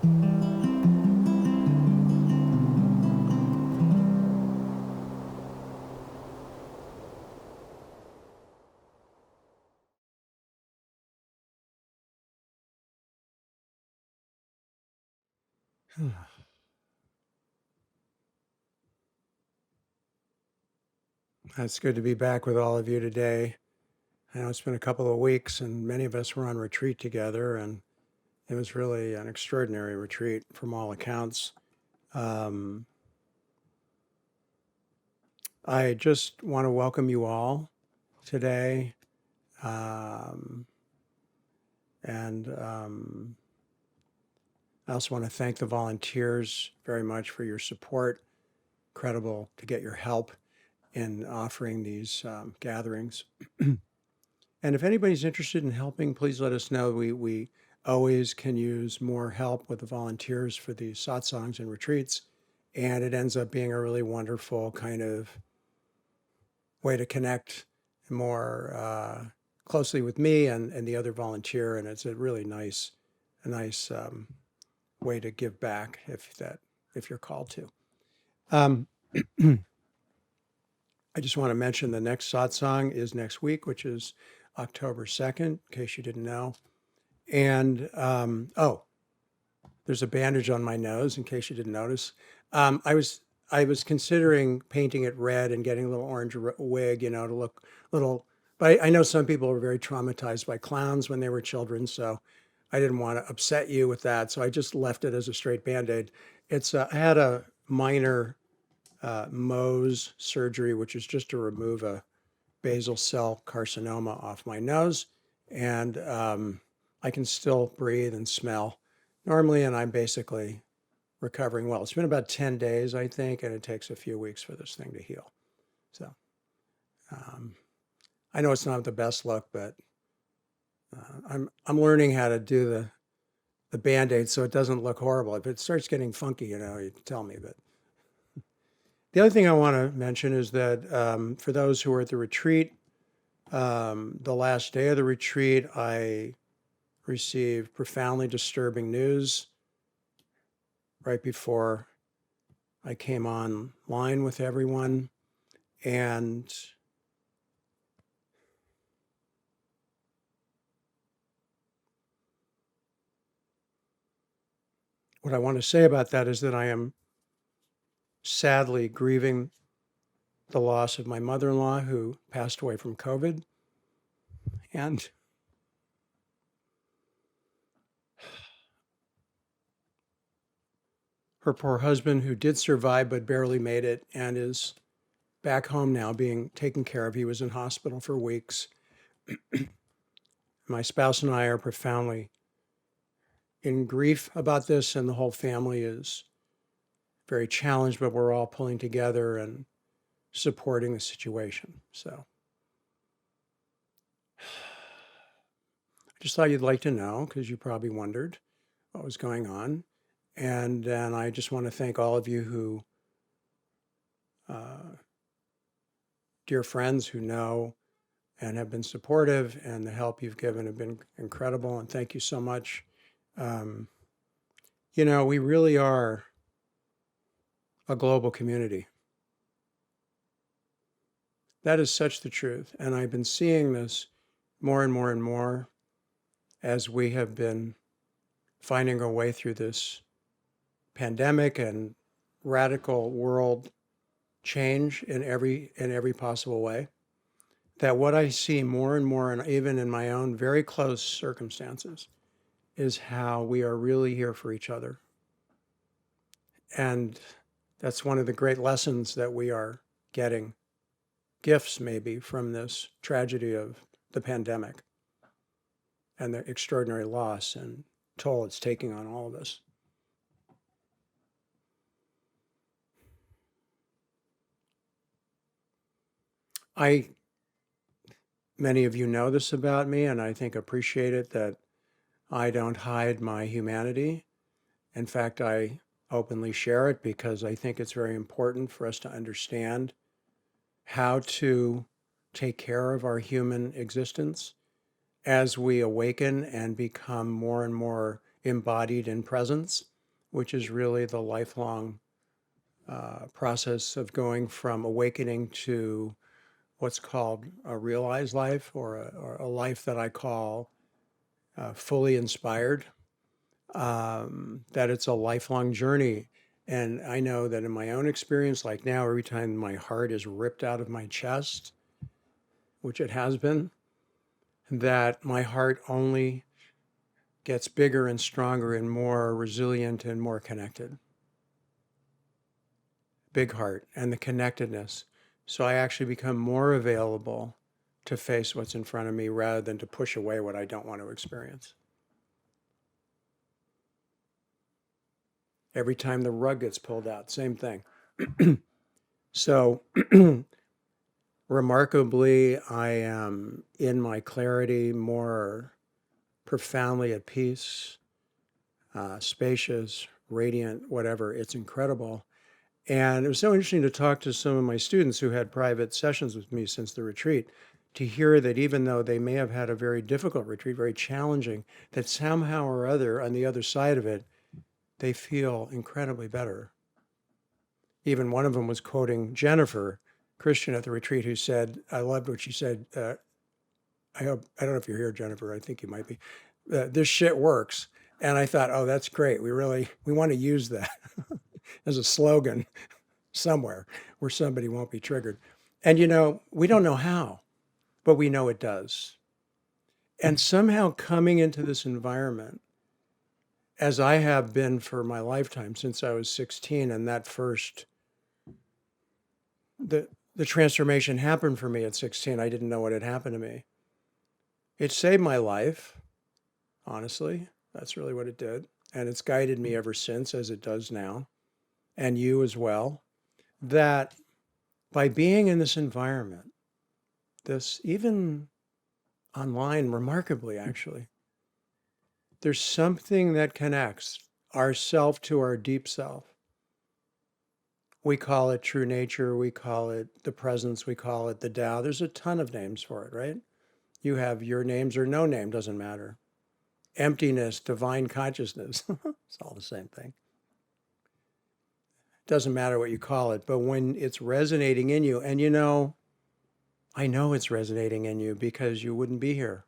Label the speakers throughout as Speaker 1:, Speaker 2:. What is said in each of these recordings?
Speaker 1: It's good to be back with all of you today. I know it's been a couple of weeks, and many of us were on retreat together, and it was really an extraordinary retreat from all accounts. I just want to welcome you all today, and I also want to thank the volunteers very much for your support. Incredible to get your help in offering these gatherings. And if anybody's interested in helping, please let us know. We always can use more help with the volunteers for these satsangs and retreats. And it ends up being a really wonderful kind of way to connect more closely with me and the other volunteer. And it's a really nice way to give back if you're called to. I just want to mention the next satsang is next week, which is October 2nd, in case you didn't know. And, there's a bandage on my nose, in case you didn't notice. I was considering painting it red and getting a little orange wig, to look little, but I know some people were very traumatized by clowns when they were children, so I didn't want to upset you with that. So I just left it as a straight Band-Aid. I had a minor Mohs surgery, which is just to remove a basal cell carcinoma off my nose. And I can still breathe and smell normally, and I'm basically recovering well. It's been about 10 days, I think, and it takes a few weeks for this thing to heal. So I know it's not the best look, but I'm learning how to do the Band-Aid so it doesn't look horrible. If it starts getting funky, you tell me. But the other thing I want to mention is that for those who were at the retreat, the last day of the retreat, I received profoundly disturbing news right before I came online with everyone. And what I want to say about that is that I am sadly grieving the loss of my mother-in-law, who passed away from COVID. And her poor husband, who did survive but barely made it and is back home now being taken care of. He was in hospital for weeks. My spouse and I are profoundly in grief about this, and the whole family is very challenged, but we're all pulling together and supporting the situation. So I just thought you'd like to know, because you probably wondered what was going on. And then I just want to thank all of you who, dear friends who know and have been supportive, and the help you've given have been incredible. And thank you so much. We really are a global community. That is such the truth. And I've been seeing this more and more and more as we have been finding our way through this pandemic and radical world change in every possible way. That what I see more and more, and even in my own very close circumstances, is how we are really here for each other. And that's one of the great lessons that we are getting, gifts maybe, from this tragedy of the pandemic and the extraordinary loss and toll it's taking on all of us. Many of you know this about me, and I think appreciate it, that I don't hide my humanity. In fact, I openly share it because I think it's very important for us to understand how to take care of our human existence as we awaken and become more and more embodied in presence. which is really the lifelong process of going from awakening to what's called a realized life, or a life that I call fully inspired, that it's a lifelong journey. And I know that in my own experience, like now, every time my heart is ripped out of my chest, which it has been, that my heart only gets bigger and stronger and more resilient and more connected. Big heart and the connectedness. So I actually become more available to face what's in front of me rather than to push away what I don't want to experience. Every time the rug gets pulled out, same thing. So remarkably, I am in my clarity, more profoundly at peace, spacious, radiant, whatever. It's incredible. And it was so interesting to talk to some of my students who had private sessions with me since the retreat, to hear that even though they may have had a very difficult retreat, very challenging, that somehow or other on the other side of it, they feel incredibly better. Even one of them was quoting Jennifer, Christian at the retreat, who said, I loved what she said. I don't know if you're here, Jennifer. I think you might be. This shit works. And I thought, oh, that's great. We want to use that as a slogan somewhere where somebody won't be triggered. And we don't know how, but we know it does. And somehow coming into this environment, as I have been for my lifetime since I was 16, and that first, the transformation happened for me at 16. I didn't know what had happened to me. It saved my life, honestly. That's really what it did. And it's guided me ever since, as it does now, and you as well, that by being in this environment, this even online, remarkably, actually, there's something that connects our self to our deep self. We call it true nature. We call it the presence. We call it the Tao. There's a ton of names for it, right? You have your names or no name, doesn't matter. Emptiness, divine consciousness, it's all the same thing. Doesn't matter what you call it, but when it's resonating in you, and I know it's resonating in you because you wouldn't be here.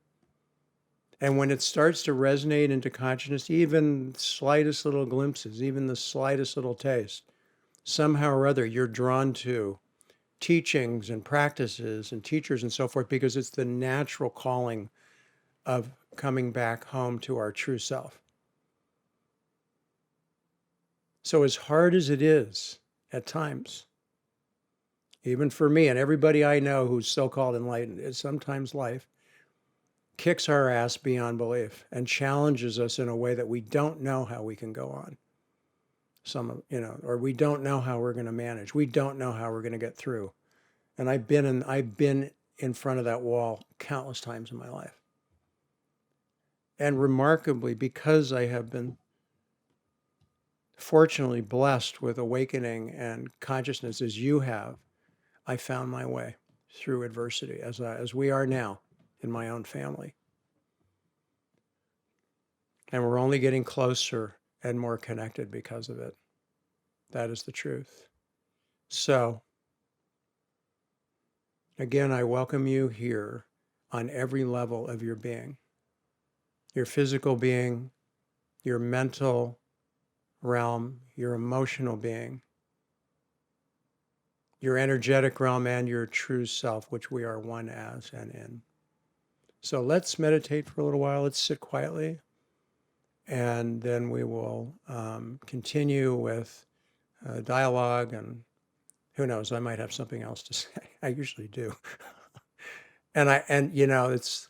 Speaker 1: And when it starts to resonate into consciousness, even slightest little glimpses, even the slightest little taste, somehow or other, you're drawn to teachings and practices and teachers and so forth, because it's the natural calling of coming back home to our true self. So as hard as it is at times, even for me and everybody I know who's so-called enlightened, it's sometimes life kicks our ass beyond belief and challenges us in a way that we don't know how we can go on. Or we don't know how we're going to manage. We don't know how we're going to get through. And I've been in front of that wall countless times in my life. And remarkably, because I have been fortunately blessed with awakening and consciousness as you have, I found my way through adversity, as we are now in my own family. And we're only getting closer and more connected because of it. That is the truth. So, again, I welcome you here on every level of your being. Your physical being, your mental realm, your emotional being, your energetic realm, and your true self, which we are one as and in. So let's meditate for a little while. Let's sit quietly. And then we will continue with dialogue, and who knows, I might have something else to say. I usually do. And it's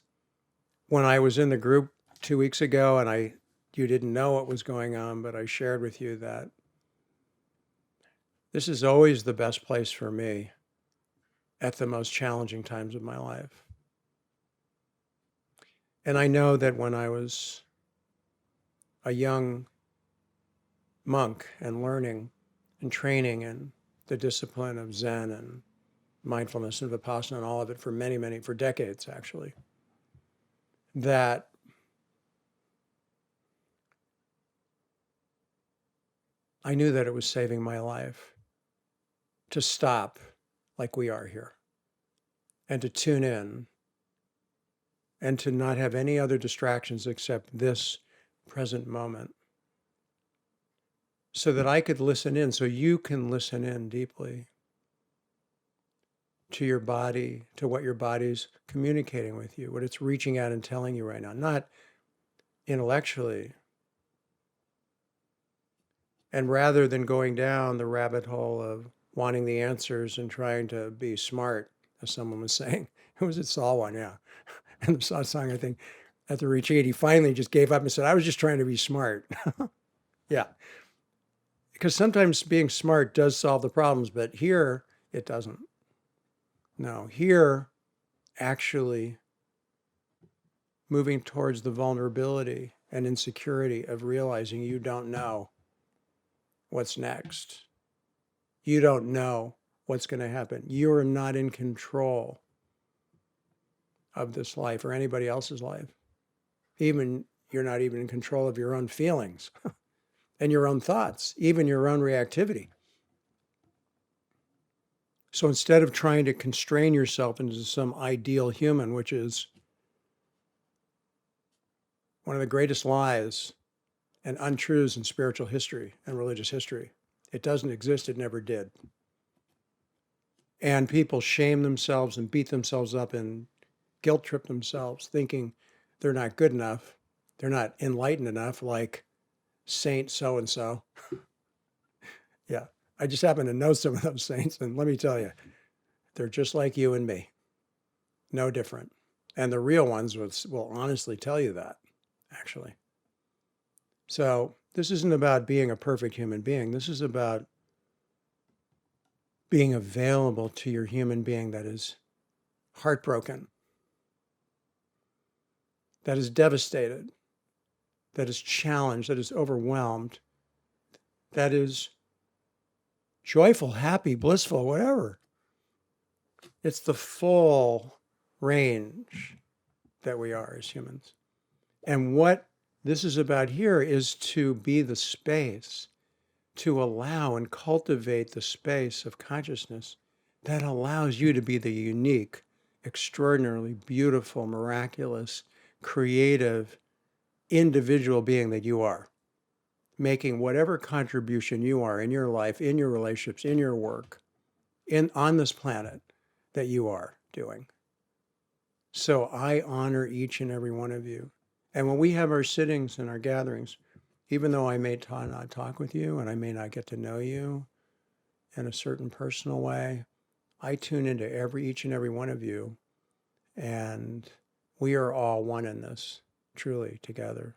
Speaker 1: when I was in the group 2 weeks ago, and you didn't know what was going on, but I shared with you that this is always the best place for me at the most challenging times of my life. And I know that when I was a young monk and learning and training in the discipline of Zen and mindfulness and Vipassana and all of it for decades actually, that I knew that it was saving my life to stop like we are here and to tune in and to not have any other distractions except this present moment, so that I could listen in, so you can listen in deeply to your body, to what your body's communicating with you, what it's reaching out and telling you right now, not intellectually. And rather than going down the rabbit hole of wanting the answers and trying to be smart, as someone was saying, who was it? Saw one, yeah. And the satsang, I think, at the retreat, he finally just gave up and said, I was just trying to be smart. Yeah. Because sometimes being smart does solve the problems, but here it doesn't. No, here actually moving towards the vulnerability and insecurity of realizing you don't know what's next. You don't know what's going to happen. You're not in control of this life or anybody else's life. Even you're not even in control of your own feelings and your own thoughts, even your own reactivity. So instead of trying to constrain yourself into some ideal human, which is one of the greatest lies and untruths in spiritual history and religious history, it doesn't exist, it never did. And people shame themselves and beat themselves up and guilt trip themselves, thinking they're not good enough, they're not enlightened enough, like Saint so-and-so. Yeah, I just happen to know some of those saints, and let me tell you, they're just like you and me, no different. And the real ones will honestly tell you that, actually. So this isn't about being a perfect human being. This is about being available to your human being that is heartbroken, that is devastated, that is challenged, that is overwhelmed, that is joyful, happy, blissful, whatever. It's the full range that we are as humans. And what this is about here is to be the space, to allow and cultivate the space of consciousness that allows you to be the unique, extraordinarily beautiful, miraculous, creative, individual being that you are, making whatever contribution you are in your life, in your relationships, in your work, on this planet that you are doing. So I honor each and every one of you. And when we have our sittings and our gatherings, even though I may not talk with you and I may not get to know you in a certain personal way, I tune into each and every one of you, and we are all one in this, truly together.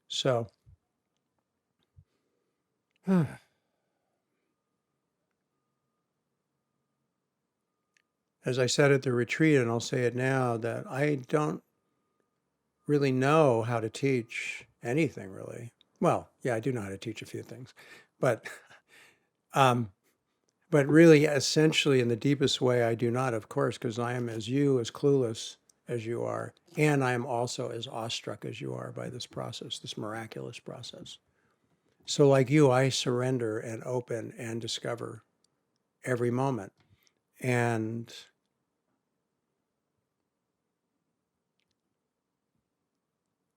Speaker 1: So, as I said at the retreat, and I'll say it now, that I don't really know how to teach anything, really. Well, yeah, I do know how to teach a few things, but really, essentially, in the deepest way, I do not, of course, because I am as clueless as you are, and I am also as awestruck as you are by this process, this miraculous process. So like you, I surrender and open and discover every moment. And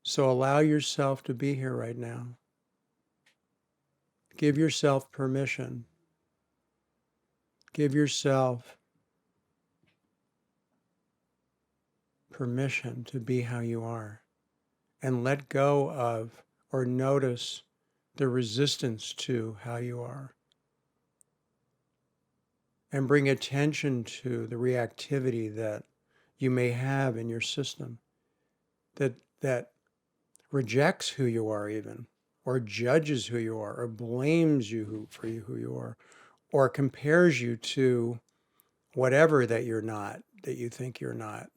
Speaker 1: so allow yourself to be here right now. Give yourself permission. Give yourself permission to be how you are. And let go of or notice the resistance to how you are. And bring attention to the reactivity that you may have in your system that rejects who you are even, or judges who you are, or blames you for who you are, or compares you to whatever that you're not, that you think you're not.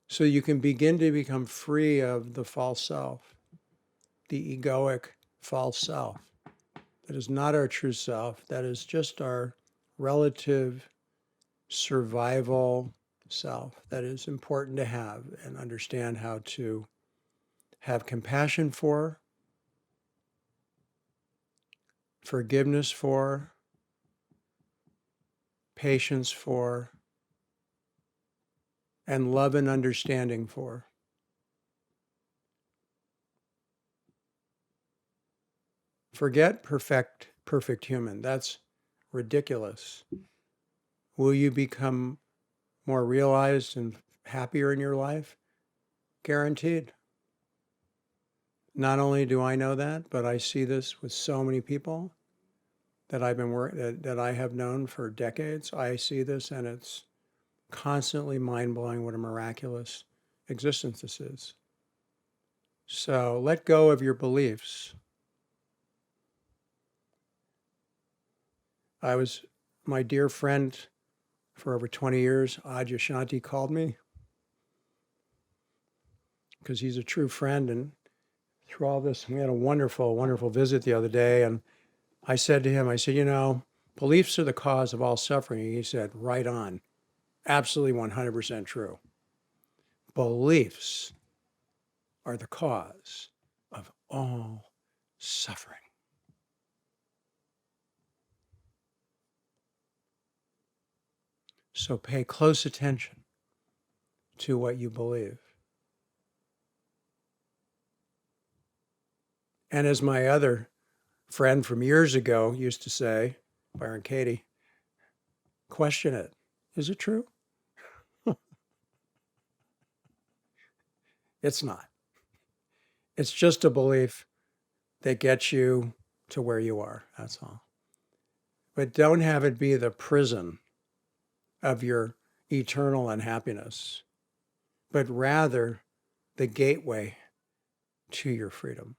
Speaker 1: So you can begin to become free of the false self, the egoic false self. That is not our true self. That is just our relative survival self that is important to have and understand how to have compassion for forgiveness for, patience for, and love and understanding for. Forget perfect human. That's ridiculous. Will you become more realized and happier in your life? Guaranteed. Not only do I know that, but I see this with so many people that that I have known for decades. I see this, and it's constantly mind-blowing what a miraculous existence this is. So let go of your beliefs. My dear friend for over 20 years, Adyashanti, called me because he's a true friend. And through all this, we had a wonderful, wonderful visit the other day. And I said to him, beliefs are the cause of all suffering. And he said, right on. Absolutely 100% true. Beliefs are the cause of all suffering. So pay close attention to what you believe. And as my other friend from years ago used to say, Byron Katie, question it. Is it true? It's not. It's just a belief that gets you to where you are. That's all. But don't have it be the prison of your eternal unhappiness, but rather the gateway to your freedom.